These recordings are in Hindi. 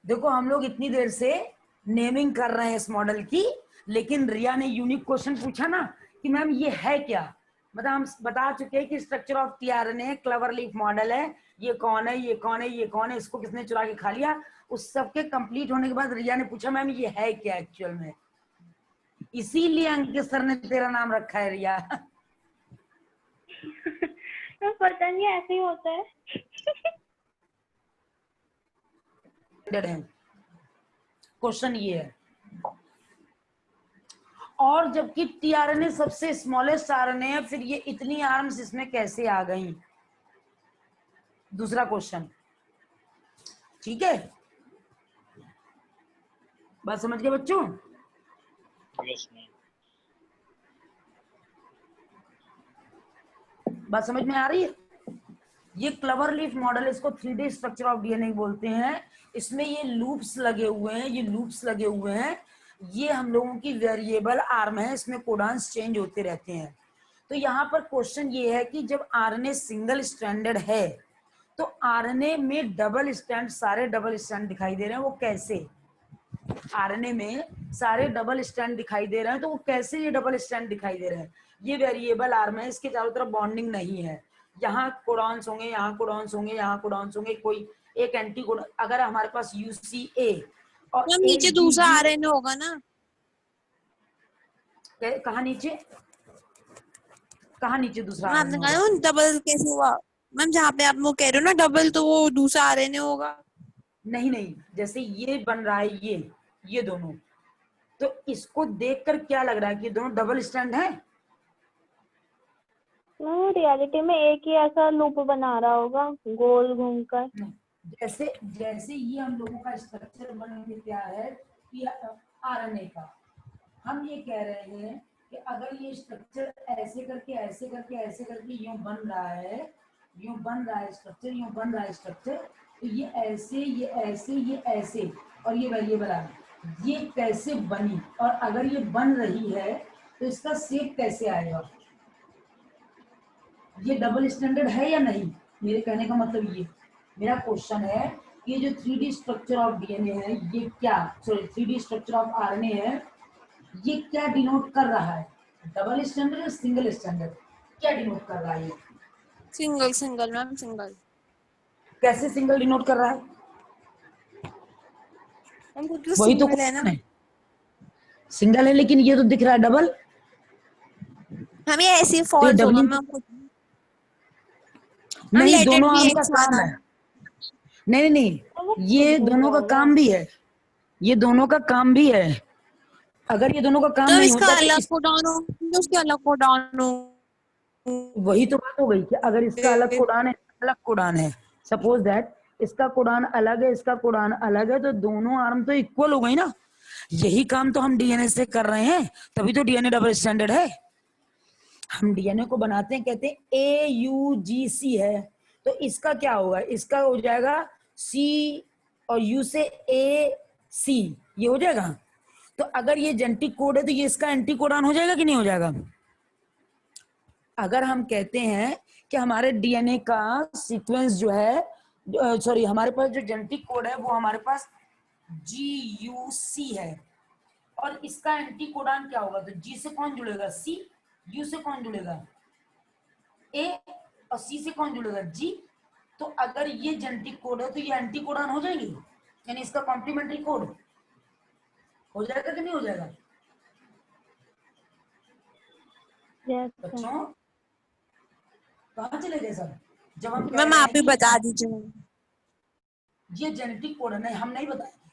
देखो हम लोग इतनी देर से नेमिंग कर रहे हैं इस मॉडल की, लेकिन रिया ने यूनिक क्वेश्चन पूछा ना कि मैम ये है क्या। मतलब हम बता चुके हैं कि structure of tRNA clover leaf model है, ये कौन है, ये कौन है, ये कौन है, इसको किसने चुरा के खा लिया। उस सब के कंप्लीट होने के बाद रिया ने पूछा मैम ये है क्या एक्चुअल में, इसीलिए अंकित सर ने तेरा नाम रखा है रिया। पता नहीं ऐसे ही होता है। क्वेश्चन ये है, और जबकि टीआरएनए सबसे स्मॉलेस्ट आरएनए है, फिर ये इतनी आर्म्स इसमें कैसे आ गई। दूसरा क्वेश्चन, ठीक है, बात समझ गए बच्चों? Yes ma'am. बात समझ में आ रही है? ये क्लवर लीफ मॉडल, इसको 3D स्ट्रक्चर ऑफ डीएनए बोलते हैं। इसमें ये लूप्स लगे हुए हैं, ये लूप्स लगे हुए हैं, ये हम लोगों की वेरिएबल आर्म है, इसमें कोडान्स चेंज होते रहते हैं। तो यहाँ पर क्वेश्चन ये है कि जब आरएनए सिंगल स्ट्रैंडेड है तो आरएनए में डबल स्ट्रैंड, सारे डबल स्ट्रैंड दिखाई दे रहे हैं, वो कैसे? आरएनए में सारे डबल स्ट्रैंड दिखाई दे रहे हैं, तो वो कैसे ये डबल स्ट्रैंड दिखाई दे रहे हैं? ये वेरिएबल आर्म है, इसके चारों तरफ बॉन्डिंग नहीं है, यहाँ कोडॉन्स होंगे, यहाँ कोडॉन्स होंगे, यहाँ कोडॉन्स होंगे, कोई एक एंटी कोडॉन। अगर हमारे पास यूसीए और नीचे दूसरा आरएनए होगा ना? कहाँ नीचे, कहाँ नीचे दूसरा आपने आरएनए कहा होगा? ना डबल कैसे हुआ मैम, जहाँ पे आप वो कह रहे हो ना डबल, तो वो दूसरा आरएनए होगा। नहीं नहीं, जैसे ये बन रहा है, ये दोनों, तो इसको देखकर क्या लग रहा है कि दोनों डबल स्टैंड है? रियलिटी में एक ही ऐसा लूप बना रहा होगा गोल घूमकर। जैसे जैसे ये हम लोगों का स्ट्रक्चर बन के क्या है कि आरएनए का, हम ये कह रहे हैं कि अगर ये स्ट्रक्चर ऐसे करके ऐसे करके ऐसे करके यूं बन रहा है, यूं बन रहा है स्ट्रक्चर, यूं बन रहा है स्ट्रक्चर, तो ये ऐसे, ये ऐसे, ये ऐसे, और ये वेरिएबल आ ये कैसे बनी, और अगर ये बन रही है तो इसका शेप कैसे आएगा? ये डबल स्टैंडर्ड है या नहीं? मेरे कहने का मतलब ये, मेरा क्वेश्चन है कि ये जो 3D स्ट्रक्चर ऑफ डीएनए है, ये क्या, sorry 3D structure of RNA है, ये क्या डिनोट कर रहा है? डबल स्टैंडर्ड या सिंगल स्टैंडर्ड, क्या डिनोट कर रहा है ये? Single, single ma'am, single. कैसे सिंगल डिनोट कर रहा है? वही तो क्वेश्चन है, सिंगल है लेकिन ये तो दिख रहा है डबल। हमें ऐसे फॉल्स होगा मैम। नहीं, दोनों आर्म का काम है। नहीं नहीं, ये दोनों का काम भी है, ये दोनों का काम भी है। अगर ये दोनों का काम तो नहीं इसका होता अलग तो कोडान हो, उसके अलग कोडान हो। वही तो बात हो गई कि अगर इसका अलग कोडान है, अलग कोडान है, सपोज दैट इसका कोडान अलग है, इसका कोडान अलग है, तो दोनों आर्म तो इक्वल हो गई ना। यही काम तो हम डीएनए से कर रहे हैं, तभी तो डीएनए डबल स्टैंडर्ड है। हम डीएनए को बनाते हैं, कहते हैं AUGC है, तो इसका क्या होगा? इसका हो जाएगा C और U से AC, ये हो जाएगा। तो अगर ये जेनेटिक कोड है तो ये इसका एंटी कोडान हो जाएगा कि नहीं हो जाएगा? अगर हम कहते हैं कि हमारे डीएनए का सीक्वेंस जो है, सॉरी हमारे पास जो जेनेटिक कोड है वो हमारे पास GUC है, और इसका एंटी कोडान क्या होगा? तो G से कौन जुड़ेगा? C, U से कौन जुड़ेगा? A, और C से कौन जुड़ेगा? G। तो अगर ये जेनेटिक कोड है तो ये एंटी कोडान हो जाएगी, यानी इसका कॉम्प्लीमेंट्री कोड हो जाएगा कि नहीं हो जाएगा? बच्चों कहाँ चले गए सब? जब हम मैम आप ही बता दीजिए। ये जेनेटिक कोड है, नहीं हम नहीं बताएंगे,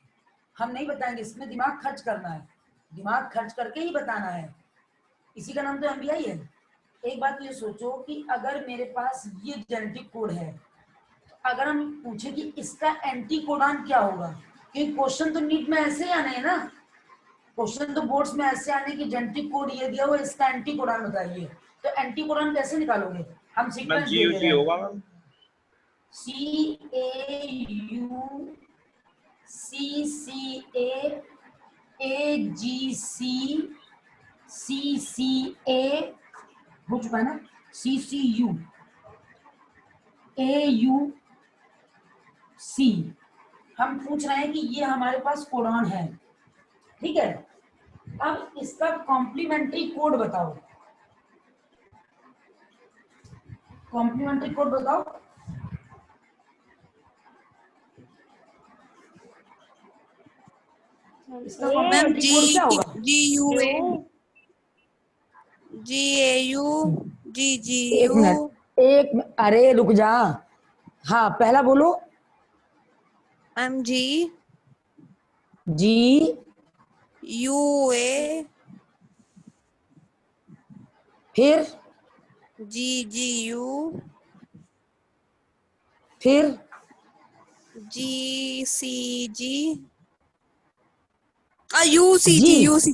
हम नहीं बताएंगे, इसमें दिमाग खर्च करना है, दिमाग खर्च करके ही बताना है, इसी का नाम तो MBI है। एक बात ये सोचो कि अगर मेरे पास ये जेनेटिक कोड है, तो अगर हम पूछे कि इसका एंटी कोडान क्या होगा, क्योंकि क्वेश्चन तो नीट में ऐसे ही आने हैं ना, क्वेश्चन तो बोर्ड्स में ऐसे आने की जेनेटिक कोड ये दिया हुआ, इसका एंटी कोडान बताइए, तो एंटी कोडान कैसे निकालोगे? हम सीक्वेंस दे दे रहे हैं, होगा मैम। CAUCCA AGC CCA हो चुका है ना, CCU AUC हम पूछ रहे हैं कि ये हमारे पास कोडॉन है, ठीक है। अब इसका कॉम्प्लीमेंट्री कोड बताओ, कॉम्प्लीमेंट्री कोड बताओ। इसका मैम कॉम्प्लीमेंट्री जी कोड क्या होगा? G U A U G A U G G एक यू मिनट, अरे रुक जा। हाँ पहला बोलो। मैम जी जी यू ए फिर जी जी यू फिर G C G U C G G U C G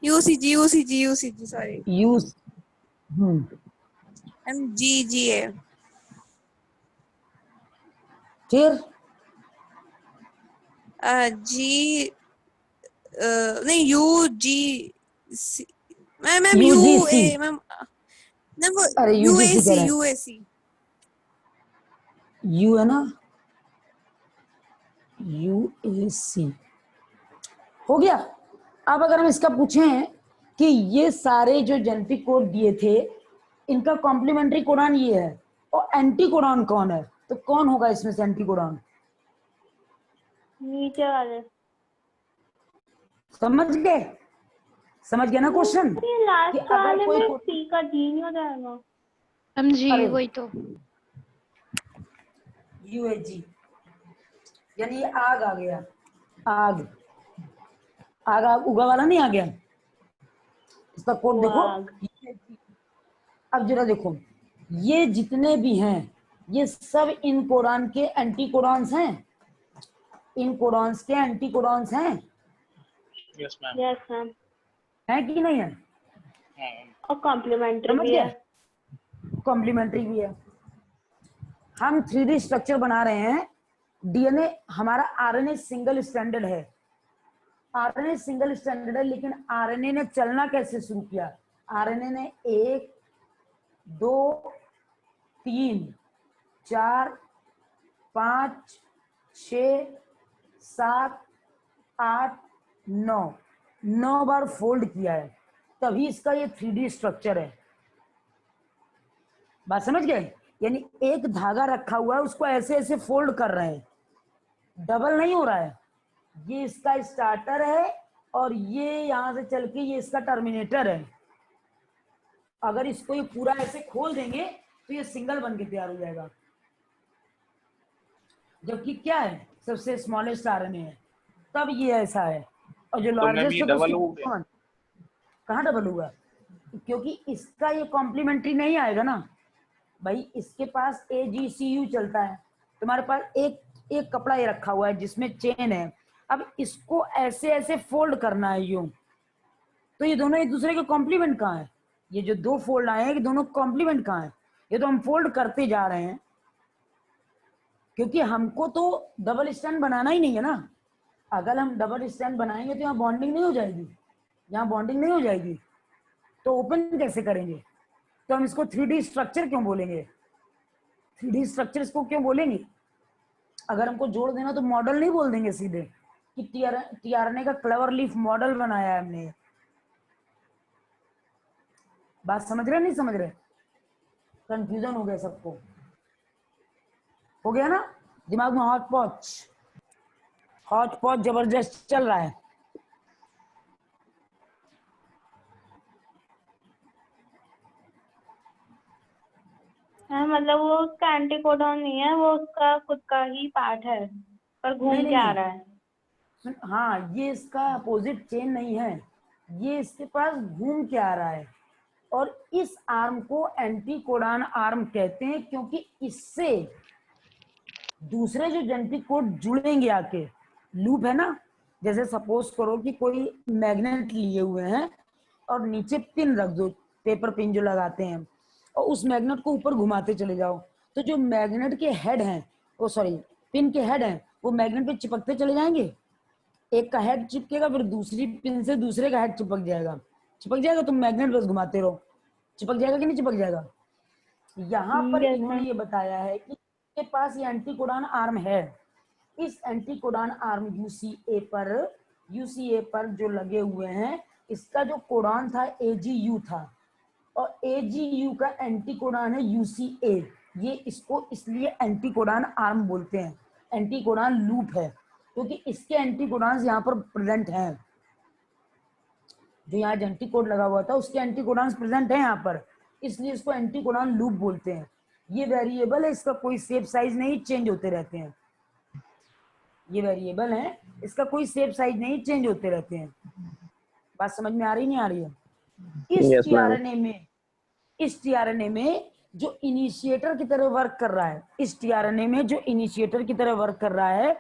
U C G U C G U C G sorry use. Ma'am G G A फिर जी नहीं U G C ma'am ma'am U UGC. ए मैम मैम वो अरे यू ए यूजीसी कह सी रहे यू हैं, ए सी यू है ना, यूएसी हो गया। अब अगर हम इसका पूछें कि ये सारे जो जेनेटिक कोड दिए थे इनका कॉम्प्लीमेंट्री कोडॉन ये है और एंटी कोडॉन कौन है, तो कौन होगा इसमें से एंटी कोडॉन? नीचे वाले। समझ गए? समझ गए ना क्वेश्चन? ये कि लास्ट अगर वाले कोई में सी का जी नहीं हो जाएगा? समझी अरे वही तो। यूएजी यानी ये आग आ गया, आग आग आग उगा वाला नहीं आ गया। इसका कोड देखो। वाग। अब जरा देखो, ये जितने भी हैं ये सब इन कोडॉन के एंटी कोडॉन्स हैं, इन कोडॉन्स के एंटी कोडॉन्स हैं, यस मैम। Yes ma'am. हैं कि नहीं है? और कॉम्प्लीमेंट्री समझ भी गए? है। कॉम्प्लीमेंट्री भी है। हम 3D स्ट्रक्चर बना रहे हैं। डीएनए हमारा आरएनए सिंगल स्टैंडर्ड है, आरएनए सिंगल स्टैंडर्ड है, लेकिन आरएनए ने चलना कैसे शुरू किया? आरएनए ने 1 2 3 4 5 6 7 8 9 बार फोल्ड किया है, तभी इसका ये 3D स्ट्रक्चर है। बात समझ गए? यानी एक धागा रखा हुआ है उसको ऐसे ऐसे फोल्ड कर रहे हैं, डबल नहीं हो रहा है। ये इसका स्टार्टर है और ये यहां से चल के ये इसका टर्मिनेटर है। अगर इसको ये पूरा ऐसे खोल देंगे तो ये सिंगल बन के तैयार हो जाएगा, जबकि क्या है सबसे स्मॉलेस्ट आरएनए है, तब ये ऐसा है। और जो तो मैम लार्जेस्ट ये है तो डबल उसकी हो गया। कहाँ डबल हुआ? क्योंकि इसका ये कॉम्प्लीमेंट्री नहीं आएगा ना भाई, इसके पास AGCU चलता है, तुम्हारे पास एक एक कपड़ा ये रखा हुआ है जिसमें चेन है, अब इसको ऐसे ऐसे फोल्ड करना है यूं, तो ये दोनों एक दूसरे के कॉम्प्लीमेंट कहाँ है? ये जो दो फोल्ड आए हैं ये दोनों कॉम्प्लीमेंट कहाँ है? ये तो हम फोल्ड करते जा रहे हैं, क्योंकि हमको तो डबल स्टैंड बनाना ही नहीं है ना। अगर हम डबल स्टैंड बनाएंगे तो यहाँ बॉन्डिंग नहीं हो जाएगी, यहाँ बॉन्डिंग नहीं हो जाएगी, तो ओपन कैसे करेंगे? तो हम इसको 3D स्ट्रक्चर क्यों बोलेंगे? 3D स्ट्रक्चर इसको क्यों बोलेंगे? अगर हमको जोड़ देना तो मॉडल नहीं बोल देंगे सीधे कि टीआरएनए का क्लेवर लीफ मॉडल बनाया है हमने। बात समझ रहे नहीं समझ रहे? कंफ्यूजन हो गया सबको? हो गया ना? दिमाग में हॉट पॉच जबरदस्त चल रहा है। हाँ, मतलब वो उसका एंटीकोडॉन नहीं है, वो उसका खुद का ही पार्ट है, पर घूम नहीं के नहीं आ नहीं, रहा है। हाँ ये इसका अपोजिट चेन नहीं है, ये इसके पास घूम के आ रहा है। और इस आर्म को एंटी कोडॉन आर्म कहते हैं, क्योंकि इससे दूसरे जो जेनेटिक कोड जुड़ेंगे आके। लूप है ना, जैसे सपोज करो कि कोई मैग्नेट लिए हुए हैं और नीचे पिन रख दो, पेपर पिन जो लगाते हैं, और उस मैग्नेट को ऊपर घुमाते चले जाओ, तो जो मैग्नेट के हेड हैं, वो सॉरी पिन के हेड हैं, वो मैग्नेट पे चिपकते चले जाएंगे। एक का हेड चिपकेगा, फिर दूसरी पिन से दूसरे का हेड चिपक जाएगा, तुम मैग्नेट बस घुमाते रहो, चिपक जाएगा कि नहीं चिपक जाएगा? यहाँ पर यस इन्होंने मैम। ये बताया है कि के पास ये एंटी कोडॉन आर्म है, इस एंटीकोडॉन आर्म यूसीए पर जो लगे हुए हैं, इसका जो कोडॉन था एजीयू था, और एजीयू का एंटीकोडॉन है यूसीए। ये इसको इसलिए एंटीकोडॉन आर्म बोलते हैं, एंटीकोडॉन लूप है, क्योंकि इसके एंटीकोडॉन्स यहाँ पर प्रेजेंट हैं। जो यहाँ एंटीकोड लगा हुआ था उसके एंटीकोडॉन्स प्रेजेंट है यहाँ पर, इसलिए इसको एंटीकोडॉन लूप बोलते हैं। ये वेरिएबल है, इसका कोई शेप साइज नहीं, चेंज होते रहते हैं। ये वेरिएबल है, इसका कोई शेप साइज नहीं, चेंज होते रहते हैं। बात समझ में आ रही नहीं आ रही है? इस टीआरएनए में जो इनिशिएटर की तरह वर्क कर रहा है, इस टीआरएनए में जो इनिशिएटर की तरह वर्क कर रहा है